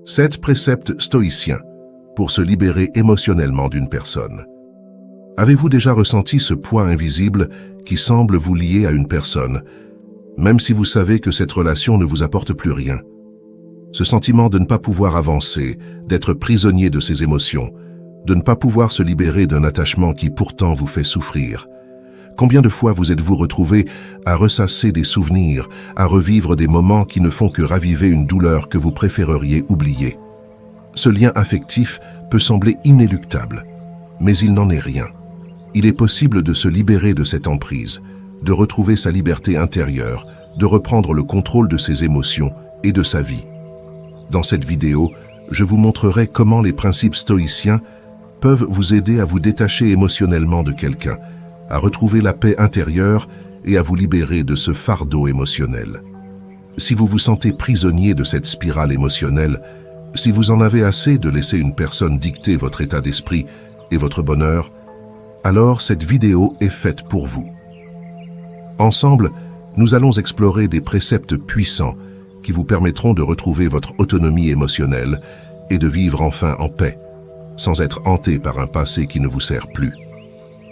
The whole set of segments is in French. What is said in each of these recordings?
7 préceptes stoïciens pour se libérer émotionnellement d'une personne. Avez-vous déjà ressenti ce poids invisible qui semble vous lier à une personne, même si vous savez que cette relation ne vous apporte plus rien? Ce sentiment de ne pas pouvoir avancer, d'être prisonnier de ses émotions, de ne pas pouvoir se libérer d'un attachement qui pourtant vous fait souffrir. Combien de fois vous êtes-vous retrouvé à ressasser des souvenirs, à revivre des moments qui ne font que raviver une douleur que vous préféreriez oublier? Ce lien affectif peut sembler inéluctable, mais il n'en est rien. Il est possible de se libérer de cette emprise, de retrouver sa liberté intérieure, de reprendre le contrôle de ses émotions et de sa vie. Dans cette vidéo, je vous montrerai comment les principes stoïciens peuvent vous aider à vous détacher émotionnellement de quelqu'un, à retrouver la paix intérieure et à vous libérer de ce fardeau émotionnel. Si vous vous sentez prisonnier de cette spirale émotionnelle, si vous en avez assez de laisser une personne dicter votre état d'esprit et votre bonheur, alors cette vidéo est faite pour vous. Ensemble, nous allons explorer des préceptes puissants qui vous permettront de retrouver votre autonomie émotionnelle et de vivre enfin en paix, sans être hanté par un passé qui ne vous sert plus.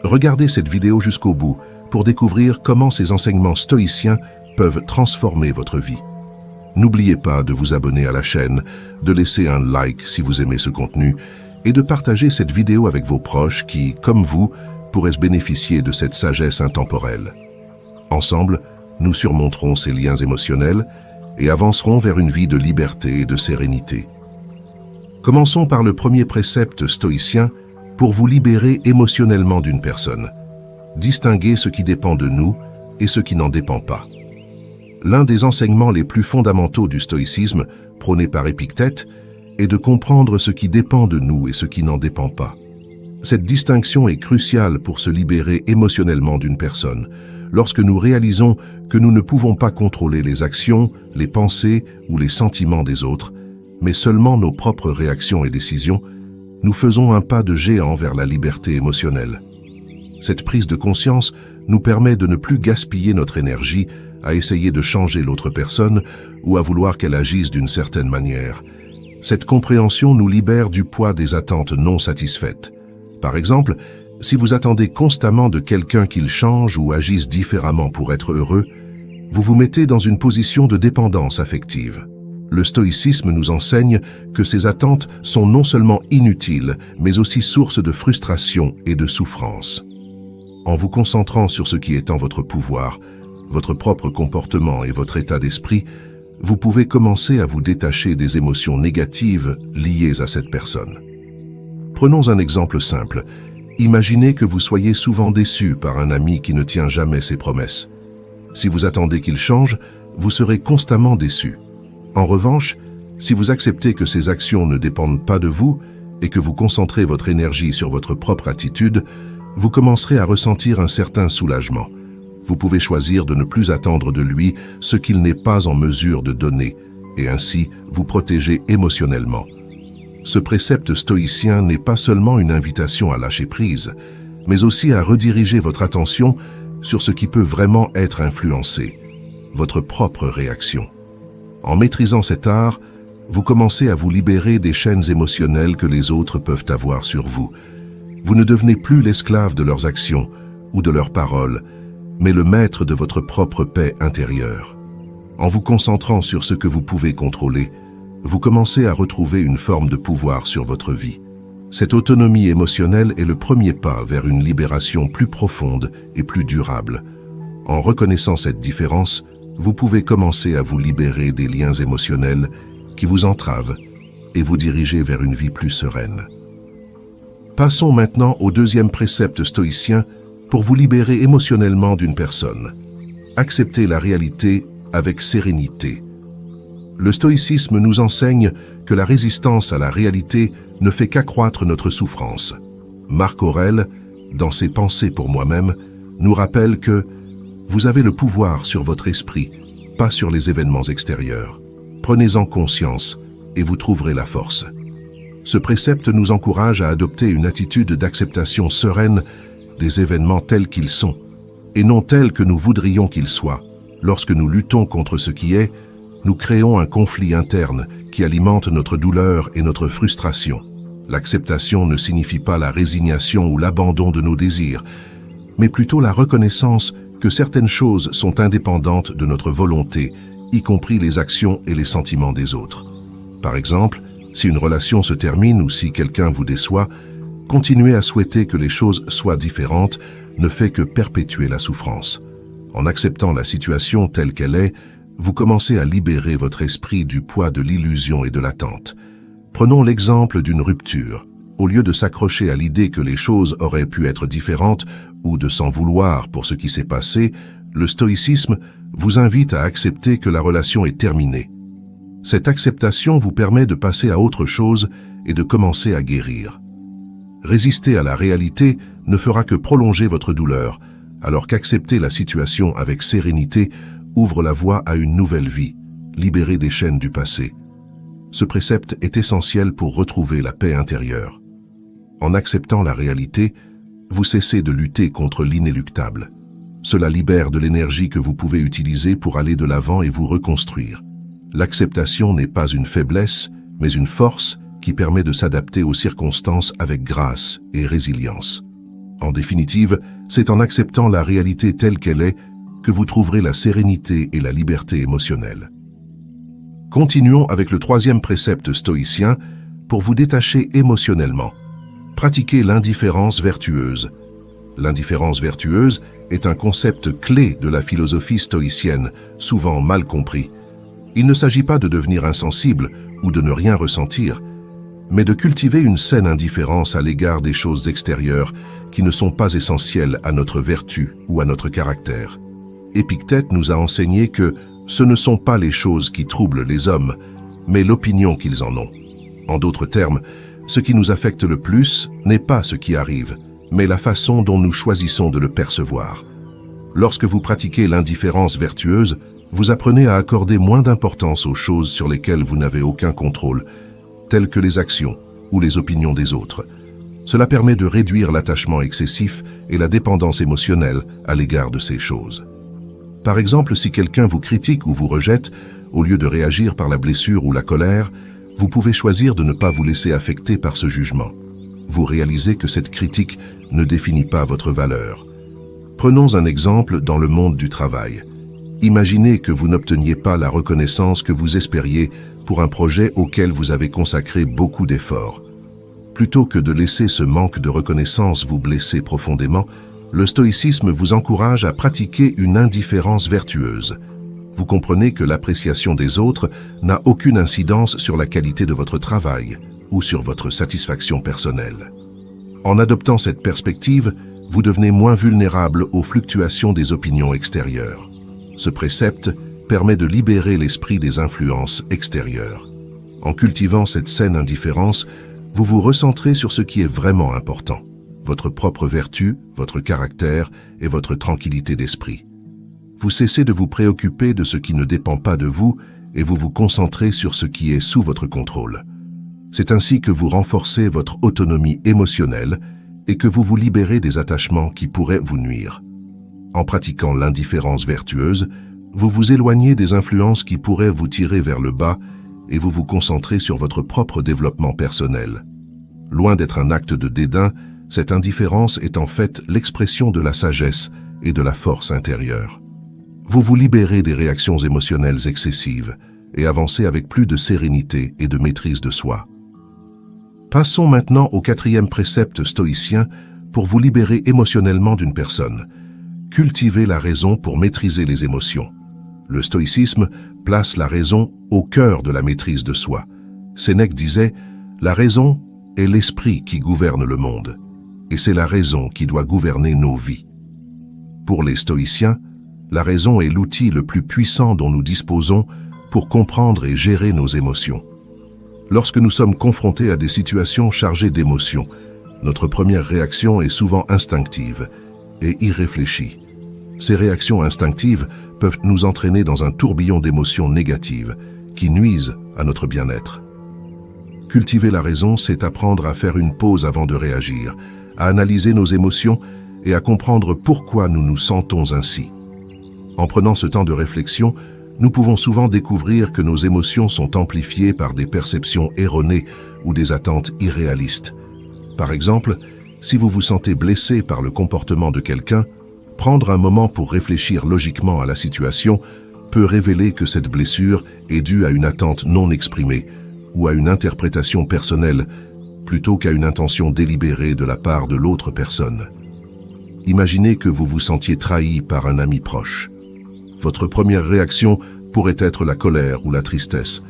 Regardez cette vidéo jusqu'au bout pour découvrir comment ces enseignements stoïciens peuvent transformer votre vie. N'oubliez pas de vous abonner à la chaîne, de laisser un like si vous aimez ce contenu et de partager cette vidéo avec vos proches qui, comme vous, pourraient se bénéficier de cette sagesse intemporelle. Ensemble, nous surmonterons ces liens émotionnels et avancerons vers une vie de liberté et de sérénité. Commençons par le premier précepte stoïcien pour vous libérer émotionnellement d'une personne. Distinguez ce qui dépend de nous et ce qui n'en dépend pas. L'un des enseignements les plus fondamentaux du stoïcisme, prôné par Épictète, est de comprendre ce qui dépend de nous et ce qui n'en dépend pas. Cette distinction est cruciale pour se libérer émotionnellement d'une personne, lorsque nous réalisons que nous ne pouvons pas contrôler les actions, les pensées ou les sentiments des autres, mais seulement nos propres réactions et décisions. Nous faisons un pas de géant vers la liberté émotionnelle. Cette prise de conscience nous permet de ne plus gaspiller notre énergie à essayer de changer l'autre personne ou à vouloir qu'elle agisse d'une certaine manière. Cette compréhension nous libère du poids des attentes non satisfaites. Par exemple, si vous attendez constamment de quelqu'un qu'il change ou agisse différemment pour être heureux, vous vous mettez dans une position de dépendance affective. Le stoïcisme nous enseigne que ces attentes sont non seulement inutiles, mais aussi source de frustration et de souffrance. En vous concentrant sur ce qui est en votre pouvoir, votre propre comportement et votre état d'esprit, vous pouvez commencer à vous détacher des émotions négatives liées à cette personne. Prenons un exemple simple. Imaginez que vous soyez souvent déçu par un ami qui ne tient jamais ses promesses. Si vous attendez qu'il change, vous serez constamment déçu. En revanche, si vous acceptez que ces actions ne dépendent pas de vous et que vous concentrez votre énergie sur votre propre attitude, vous commencerez à ressentir un certain soulagement. Vous pouvez choisir de ne plus attendre de lui ce qu'il n'est pas en mesure de donner et ainsi vous protéger émotionnellement. Ce précepte stoïcien n'est pas seulement une invitation à lâcher prise, mais aussi à rediriger votre attention sur ce qui peut vraiment être influencé, votre propre réaction. En maîtrisant cet art, vous commencez à vous libérer des chaînes émotionnelles que les autres peuvent avoir sur vous. Vous ne devenez plus l'esclave de leurs actions ou de leurs paroles, mais le maître de votre propre paix intérieure. En vous concentrant sur ce que vous pouvez contrôler, vous commencez à retrouver une forme de pouvoir sur votre vie. Cette autonomie émotionnelle est le premier pas vers une libération plus profonde et plus durable. En reconnaissant cette différence, vous pouvez commencer à vous libérer des liens émotionnels qui vous entravent et vous diriger vers une vie plus sereine. Passons maintenant au deuxième précepte stoïcien pour vous libérer émotionnellement d'une personne. Acceptez la réalité avec sérénité. Le stoïcisme nous enseigne que la résistance à la réalité ne fait qu'accroître notre souffrance. Marc Aurèle, dans ses Pensées pour moi-même, nous rappelle que vous avez le pouvoir sur votre esprit, pas sur les événements extérieurs. Prenez-en conscience et vous trouverez la force. Ce précepte nous encourage à adopter une attitude d'acceptation sereine des événements tels qu'ils sont, et non tels que nous voudrions qu'ils soient. Lorsque nous luttons contre ce qui est, nous créons un conflit interne qui alimente notre douleur et notre frustration. L'acceptation ne signifie pas la résignation ou l'abandon de nos désirs, mais plutôt la reconnaissance que certaines choses sont indépendantes de notre volonté, y compris les actions et les sentiments des autres. Par exemple, si une relation se termine ou si quelqu'un vous déçoit, continuer à souhaiter que les choses soient différentes ne fait que perpétuer la souffrance. En acceptant la situation telle qu'elle est, vous commencez à libérer votre esprit du poids de l'illusion et de l'attente. Prenons l'exemple d'une rupture. Au lieu de s'accrocher à l'idée que les choses auraient pu être différentes ou de s'en vouloir pour ce qui s'est passé, le stoïcisme vous invite à accepter que la relation est terminée. Cette acceptation vous permet de passer à autre chose et de commencer à guérir. Résister à la réalité ne fera que prolonger votre douleur, alors qu'accepter la situation avec sérénité ouvre la voie à une nouvelle vie, libérée des chaînes du passé. Ce précepte est essentiel pour retrouver la paix intérieure. En acceptant la réalité, vous cessez de lutter contre l'inéluctable. Cela libère de l'énergie que vous pouvez utiliser pour aller de l'avant et vous reconstruire. L'acceptation n'est pas une faiblesse, mais une force qui permet de s'adapter aux circonstances avec grâce et résilience. En définitive, c'est en acceptant la réalité telle qu'elle est que vous trouverez la sérénité et la liberté émotionnelle. Continuons avec le troisième précepte stoïcien pour vous détacher émotionnellement. Pratiquez l'indifférence vertueuse. L'indifférence vertueuse est un concept clé de la philosophie stoïcienne, souvent mal compris. Il ne s'agit pas de devenir insensible ou de ne rien ressentir, mais de cultiver une saine indifférence à l'égard des choses extérieures qui ne sont pas essentielles à notre vertu ou à notre caractère. Épictète nous a enseigné que ce ne sont pas les choses qui troublent les hommes, mais l'opinion qu'ils en ont. En d'autres termes, ce qui nous affecte le plus n'est pas ce qui arrive, mais la façon dont nous choisissons de le percevoir. Lorsque vous pratiquez l'indifférence vertueuse, vous apprenez à accorder moins d'importance aux choses sur lesquelles vous n'avez aucun contrôle, telles que les actions ou les opinions des autres. Cela permet de réduire l'attachement excessif et la dépendance émotionnelle à l'égard de ces choses. Par exemple, si quelqu'un vous critique ou vous rejette, au lieu de réagir par la blessure ou la colère, vous pouvez choisir de ne pas vous laisser affecter par ce jugement. Vous réalisez que cette critique ne définit pas votre valeur. Prenons un exemple dans le monde du travail. Imaginez que vous n'obteniez pas la reconnaissance que vous espériez pour un projet auquel vous avez consacré beaucoup d'efforts. Plutôt que de laisser ce manque de reconnaissance vous blesser profondément, le stoïcisme vous encourage à pratiquer une indifférence vertueuse. Vous comprenez que l'appréciation des autres n'a aucune incidence sur la qualité de votre travail ou sur votre satisfaction personnelle. En adoptant cette perspective, vous devenez moins vulnérable aux fluctuations des opinions extérieures. Ce précepte permet de libérer l'esprit des influences extérieures. En cultivant cette saine indifférence, vous vous recentrez sur ce qui est vraiment important, votre propre vertu, votre caractère et votre tranquillité d'esprit. Vous cessez de vous préoccuper de ce qui ne dépend pas de vous et vous vous concentrez sur ce qui est sous votre contrôle. C'est ainsi que vous renforcez votre autonomie émotionnelle et que vous vous libérez des attachements qui pourraient vous nuire. En pratiquant l'indifférence vertueuse, vous vous éloignez des influences qui pourraient vous tirer vers le bas et vous vous concentrez sur votre propre développement personnel. Loin d'être un acte de dédain, cette indifférence est en fait l'expression de la sagesse et de la force intérieure. Vous vous libérez des réactions émotionnelles excessives et avancez avec plus de sérénité et de maîtrise de soi. Passons maintenant au quatrième précepte stoïcien pour vous libérer émotionnellement d'une personne. Cultivez la raison pour maîtriser les émotions. Le stoïcisme place la raison au cœur de la maîtrise de soi. Sénèque disait « La raison est l'esprit qui gouverne le monde, et c'est la raison qui doit gouverner nos vies. » Pour les stoïciens, la raison est l'outil le plus puissant dont nous disposons pour comprendre et gérer nos émotions. Lorsque nous sommes confrontés à des situations chargées d'émotions, notre première réaction est souvent instinctive et irréfléchie. Ces réactions instinctives peuvent nous entraîner dans un tourbillon d'émotions négatives qui nuisent à notre bien-être. Cultiver la raison, c'est apprendre à faire une pause avant de réagir, à analyser nos émotions et à comprendre pourquoi nous nous sentons ainsi. En prenant ce temps de réflexion, nous pouvons souvent découvrir que nos émotions sont amplifiées par des perceptions erronées ou des attentes irréalistes. Par exemple, si vous vous sentez blessé par le comportement de quelqu'un, prendre un moment pour réfléchir logiquement à la situation peut révéler que cette blessure est due à une attente non exprimée ou à une interprétation personnelle plutôt qu'à une intention délibérée de la part de l'autre personne. Imaginez que vous vous sentiez trahi par un ami proche. Votre première réaction pourrait être la colère ou la tristesse,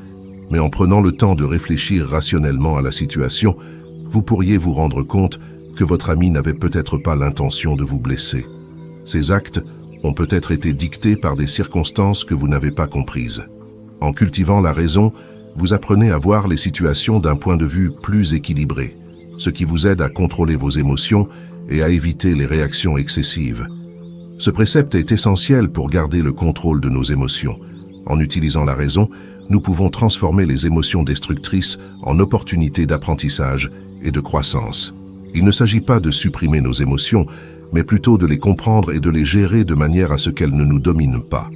mais en prenant le temps de réfléchir rationnellement à la situation, vous pourriez vous rendre compte que votre ami n'avait peut-être pas l'intention de vous blesser. Ces actes ont peut-être été dictés par des circonstances que vous n'avez pas comprises. En cultivant la raison, vous apprenez à voir les situations d'un point de vue plus équilibré, ce qui vous aide à contrôler vos émotions et à éviter les réactions excessives. Ce précepte est essentiel pour garder le contrôle de nos émotions. En utilisant la raison, nous pouvons transformer les émotions destructrices en opportunités d'apprentissage et de croissance. Il ne s'agit pas de supprimer nos émotions, mais plutôt de les comprendre et de les gérer de manière à ce qu'elles ne nous dominent pas.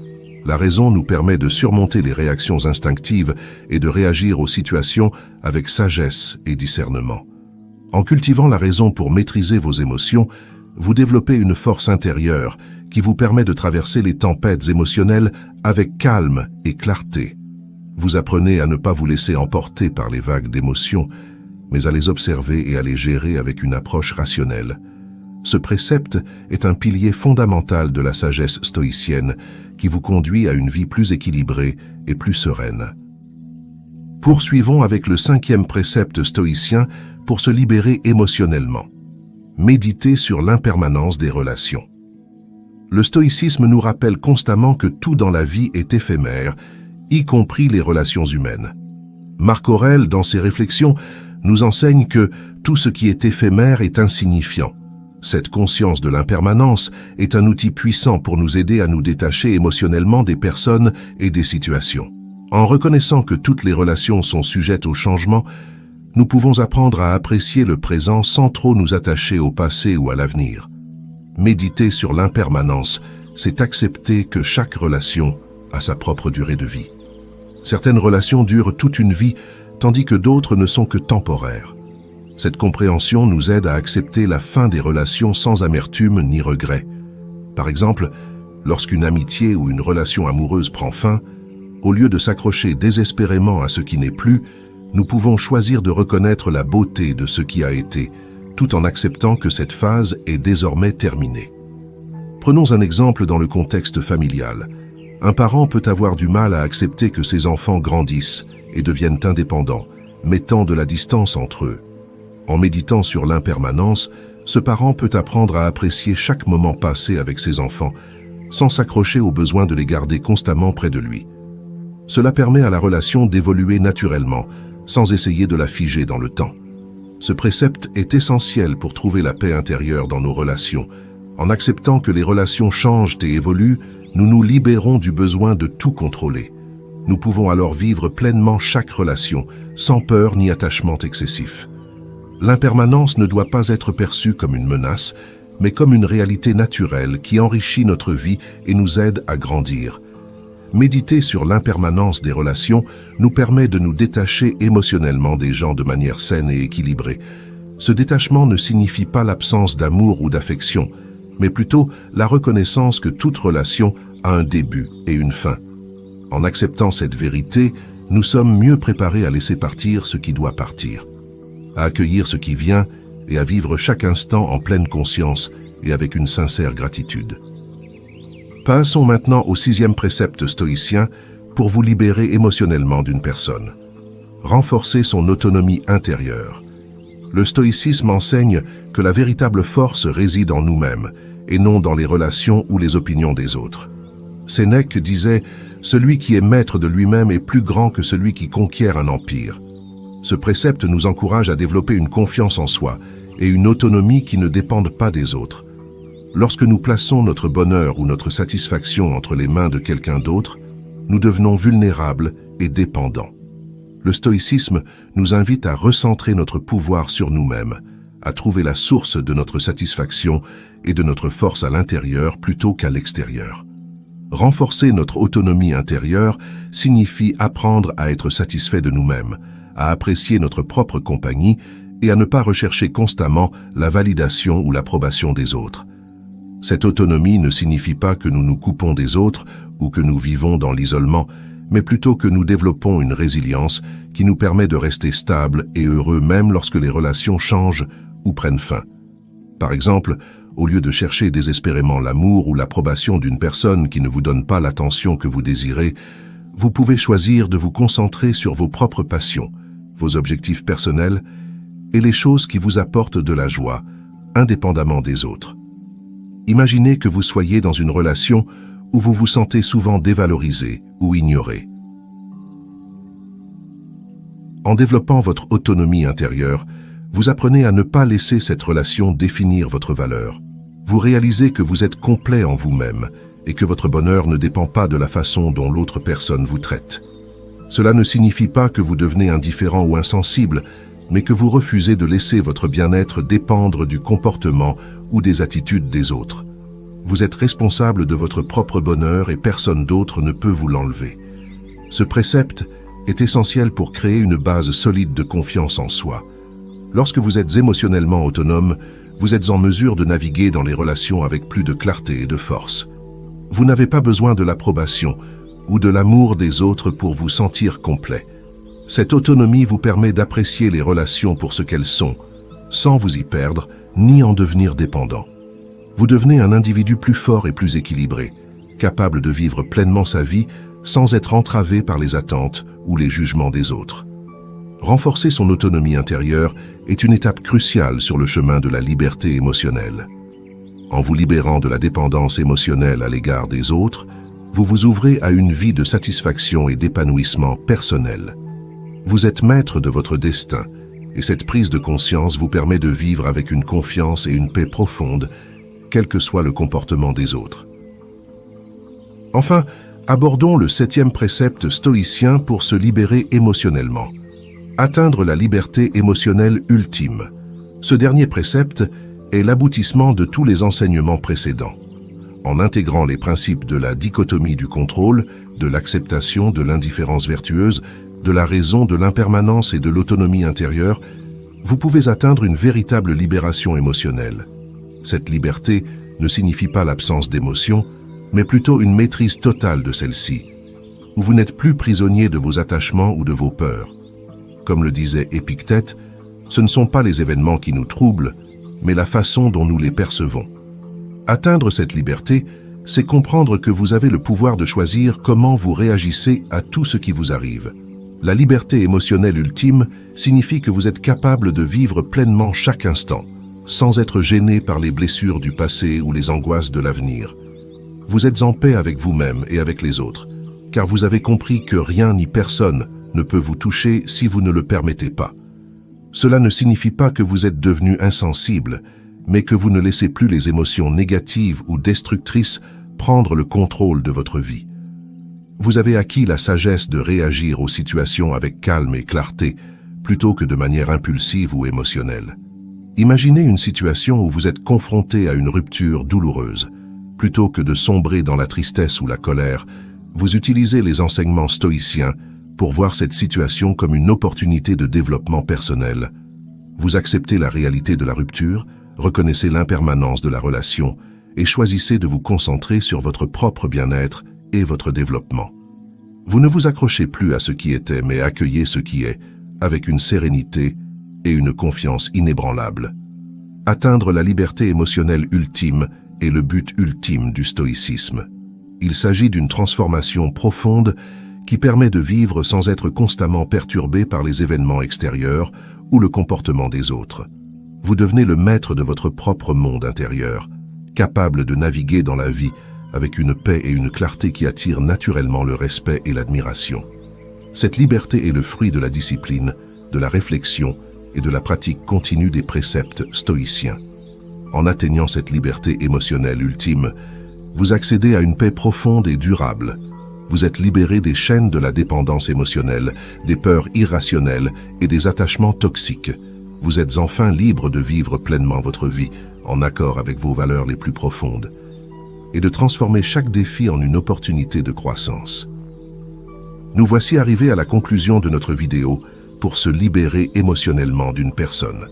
La raison nous permet de surmonter les réactions instinctives et de réagir aux situations avec sagesse et discernement. En cultivant la raison pour maîtriser vos émotions, vous développez une force intérieure qui vous permet de traverser les tempêtes émotionnelles avec calme et clarté. Vous apprenez à ne pas vous laisser emporter par les vagues d'émotions, mais à les observer et à les gérer avec une approche rationnelle. Ce précepte est un pilier fondamental de la sagesse stoïcienne qui vous conduit à une vie plus équilibrée et plus sereine. Poursuivons avec le 5e précepte stoïcien pour se libérer émotionnellement. Méditer sur l'impermanence des relations. Le stoïcisme nous rappelle constamment que tout dans la vie est éphémère, y compris les relations humaines. Marc Aurèle, dans ses réflexions, nous enseigne que tout ce qui est éphémère est insignifiant. Cette conscience de l'impermanence est un outil puissant pour nous aider à nous détacher émotionnellement des personnes et des situations. En reconnaissant que toutes les relations sont sujettes au changement, nous pouvons apprendre à apprécier le présent sans trop nous attacher au passé ou à l'avenir. Méditer sur l'impermanence, c'est accepter que chaque relation a sa propre durée de vie. Certaines relations durent toute une vie, tandis que d'autres ne sont que temporaires. Cette compréhension nous aide à accepter la fin des relations sans amertume ni regret. Par exemple, lorsqu'une amitié ou une relation amoureuse prend fin, au lieu de s'accrocher désespérément à ce qui n'est plus, nous pouvons choisir de reconnaître la beauté de ce qui a été, tout en acceptant que cette phase est désormais terminée. Prenons un exemple dans le contexte familial. Un parent peut avoir du mal à accepter que ses enfants grandissent et deviennent indépendants, mettant de la distance entre eux. En méditant sur l'impermanence, ce parent peut apprendre à apprécier chaque moment passé avec ses enfants, sans s'accrocher au besoin de les garder constamment près de lui. Cela permet à la relation d'évoluer naturellement, sans essayer de la figer dans le temps. Ce précepte est essentiel pour trouver la paix intérieure dans nos relations. En acceptant que les relations changent et évoluent, nous nous libérons du besoin de tout contrôler. Nous pouvons alors vivre pleinement chaque relation, sans peur ni attachement excessif. L'impermanence ne doit pas être perçue comme une menace, mais comme une réalité naturelle qui enrichit notre vie et nous aide à grandir. Méditer sur l'impermanence des relations nous permet de nous détacher émotionnellement des gens de manière saine et équilibrée. Ce détachement ne signifie pas l'absence d'amour ou d'affection, mais plutôt la reconnaissance que toute relation a un début et une fin. En acceptant cette vérité, nous sommes mieux préparés à laisser partir ce qui doit partir, à accueillir ce qui vient et à vivre chaque instant en pleine conscience et avec une sincère gratitude. Passons maintenant au 6e précepte stoïcien pour vous libérer émotionnellement d'une personne. Renforcer son autonomie intérieure. Le stoïcisme enseigne que la véritable force réside en nous-mêmes et non dans les relations ou les opinions des autres. Sénèque disait « Celui qui est maître de lui-même est plus grand que celui qui conquiert un empire ». Ce précepte nous encourage à développer une confiance en soi et une autonomie qui ne dépendent pas des autres. Lorsque nous plaçons notre bonheur ou notre satisfaction entre les mains de quelqu'un d'autre, nous devenons vulnérables et dépendants. Le stoïcisme nous invite à recentrer notre pouvoir sur nous-mêmes, à trouver la source de notre satisfaction et de notre force à l'intérieur plutôt qu'à l'extérieur. Renforcer notre autonomie intérieure signifie apprendre à être satisfait de nous-mêmes, à apprécier notre propre compagnie et à ne pas rechercher constamment la validation ou l'approbation des autres. Cette autonomie ne signifie pas que nous nous coupons des autres ou que nous vivons dans l'isolement, mais plutôt que nous développons une résilience qui nous permet de rester stables et heureux même lorsque les relations changent ou prennent fin. Par exemple, au lieu de chercher désespérément l'amour ou l'approbation d'une personne qui ne vous donne pas l'attention que vous désirez, vous pouvez choisir de vous concentrer sur vos propres passions, vos objectifs personnels et les choses qui vous apportent de la joie, indépendamment des autres. Imaginez que vous soyez dans une relation où vous vous sentez souvent dévalorisé ou ignoré. En développant votre autonomie intérieure, vous apprenez à ne pas laisser cette relation définir votre valeur. Vous réalisez que vous êtes complet en vous-même et que votre bonheur ne dépend pas de la façon dont l'autre personne vous traite. Cela ne signifie pas que vous devenez indifférent ou insensible, mais que vous refusez de laisser votre bien-être dépendre du comportement ou des attitudes des autres. Vous êtes responsable de votre propre bonheur et personne d'autre ne peut vous l'enlever. Ce précepte est essentiel pour créer une base solide de confiance en soi. Lorsque vous êtes émotionnellement autonome, vous êtes en mesure de naviguer dans les relations avec plus de clarté et de force. Vous n'avez pas besoin de l'approbation ou de l'amour des autres pour vous sentir complet. Cette autonomie vous permet d'apprécier les relations pour ce qu'elles sont, sans vous y perdre ni en devenir dépendant. Vous devenez un individu plus fort et plus équilibré, capable de vivre pleinement sa vie sans être entravé par les attentes ou les jugements des autres. Renforcer son autonomie intérieure est une étape cruciale sur le chemin de la liberté émotionnelle. En vous libérant de la dépendance émotionnelle à l'égard des autres, vous vous ouvrez à une vie de satisfaction et d'épanouissement personnel. Vous êtes maître de votre destin, et cette prise de conscience vous permet de vivre avec une confiance et une paix profonde, quel que soit le comportement des autres. Enfin, abordons le 7e précepte stoïcien pour se libérer émotionnellement. Atteindre la liberté émotionnelle ultime. Ce dernier précepte est l'aboutissement de tous les enseignements précédents. En intégrant les principes de la dichotomie du contrôle, de l'acceptation, de l'indifférence vertueuse, de la raison, de l'impermanence et de l'autonomie intérieure, vous pouvez atteindre une véritable libération émotionnelle. Cette liberté ne signifie pas l'absence d'émotions, mais plutôt une maîtrise totale de celle-ci, où vous n'êtes plus prisonnier de vos attachements ou de vos peurs. Comme le disait Épictète, ce ne sont pas les événements qui nous troublent, mais la façon dont nous les percevons. Atteindre cette liberté, c'est comprendre que vous avez le pouvoir de choisir comment vous réagissez à tout ce qui vous arrive. La liberté émotionnelle ultime signifie que vous êtes capable de vivre pleinement chaque instant, sans être gêné par les blessures du passé ou les angoisses de l'avenir. Vous êtes en paix avec vous-même et avec les autres, car vous avez compris que rien ni personne ne peut vous toucher si vous ne le permettez pas. Cela ne signifie pas que vous êtes devenu insensible, mais que vous ne laissez plus les émotions négatives ou destructrices prendre le contrôle de votre vie. Vous avez acquis la sagesse de réagir aux situations avec calme et clarté, plutôt que de manière impulsive ou émotionnelle. Imaginez une situation où vous êtes confronté à une rupture douloureuse. Plutôt que de sombrer dans la tristesse ou la colère, vous utilisez les enseignements stoïciens pour voir cette situation comme une opportunité de développement personnel. Vous acceptez la réalité de la rupture, reconnaissez l'impermanence de la relation et choisissez de vous concentrer sur votre propre bien-être et votre développement. Vous ne vous accrochez plus à ce qui était, mais accueillez ce qui est, avec une sérénité et une confiance inébranlable. Atteindre la liberté émotionnelle ultime est le but ultime du stoïcisme. Il s'agit d'une transformation profonde qui permet de vivre sans être constamment perturbé par les événements extérieurs ou le comportement des autres. Vous devenez le maître de votre propre monde intérieur, capable de naviguer dans la vie avec une paix et une clarté qui attirent naturellement le respect et l'admiration. Cette liberté est le fruit de la discipline, de la réflexion et de la pratique continue des préceptes stoïciens. En atteignant cette liberté émotionnelle ultime, vous accédez à une paix profonde et durable. Vous êtes libéré des chaînes de la dépendance émotionnelle, des peurs irrationnelles et des attachements toxiques. Vous êtes enfin libre de vivre pleinement votre vie, en accord avec vos valeurs les plus profondes. et de transformer chaque défi en une opportunité de croissance. Nous voici arrivés à la conclusion de notre vidéo pour se libérer émotionnellement d'une personne.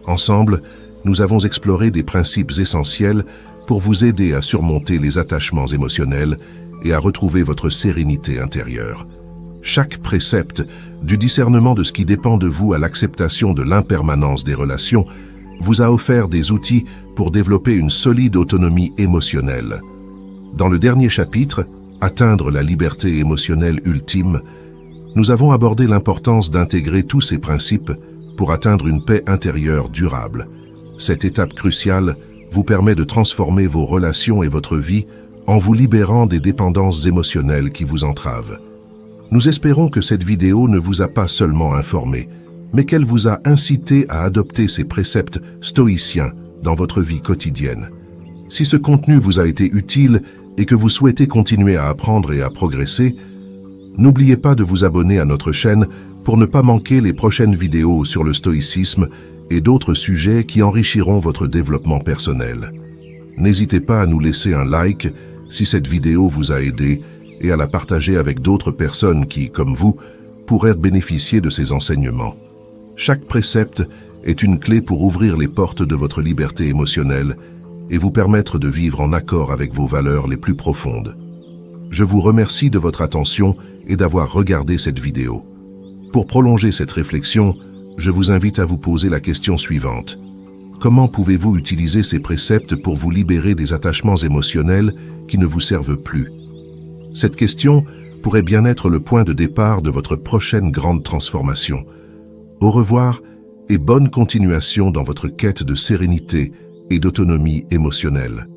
Ensemble, nous avons exploré des principes essentiels pour vous aider à surmonter les attachements émotionnels et à retrouver votre sérénité intérieure. Chaque précepte, du discernement de ce qui dépend de vous à l'acceptation de l'impermanence des relations, vous a offert des outils pour développer une solide autonomie émotionnelle. Dans le dernier chapitre, Atteindre la liberté émotionnelle ultime, nous avons abordé l'importance d'intégrer tous ces principes pour atteindre une paix intérieure durable. Cette étape cruciale vous permet de transformer vos relations et votre vie en vous libérant des dépendances émotionnelles qui vous entravent. Nous espérons que cette vidéo ne vous a pas seulement informé, mais qu'elle vous a incité à adopter ces préceptes stoïciens dans votre vie quotidienne. Si ce contenu vous a été utile et que vous souhaitez continuer à apprendre et à progresser, n'oubliez pas de vous abonner à notre chaîne pour ne pas manquer les prochaines vidéos sur le stoïcisme et d'autres sujets qui enrichiront votre développement personnel. N'hésitez pas à nous laisser un like si cette vidéo vous a aidé et à la partager avec d'autres personnes qui, comme vous, pourraient bénéficier de ces enseignements. Chaque précepte est une clé pour ouvrir les portes de votre liberté émotionnelle et vous permettre de vivre en accord avec vos valeurs les plus profondes. Je vous remercie de votre attention et d'avoir regardé cette vidéo. Pour prolonger cette réflexion, je vous invite à vous poser la question suivante. Comment pouvez-vous utiliser ces préceptes pour vous libérer des attachements émotionnels qui ne vous servent plus? Cette question pourrait bien être le point de départ de votre prochaine grande transformation. Au revoir et bonne continuation dans votre quête de sérénité et d'autonomie émotionnelle.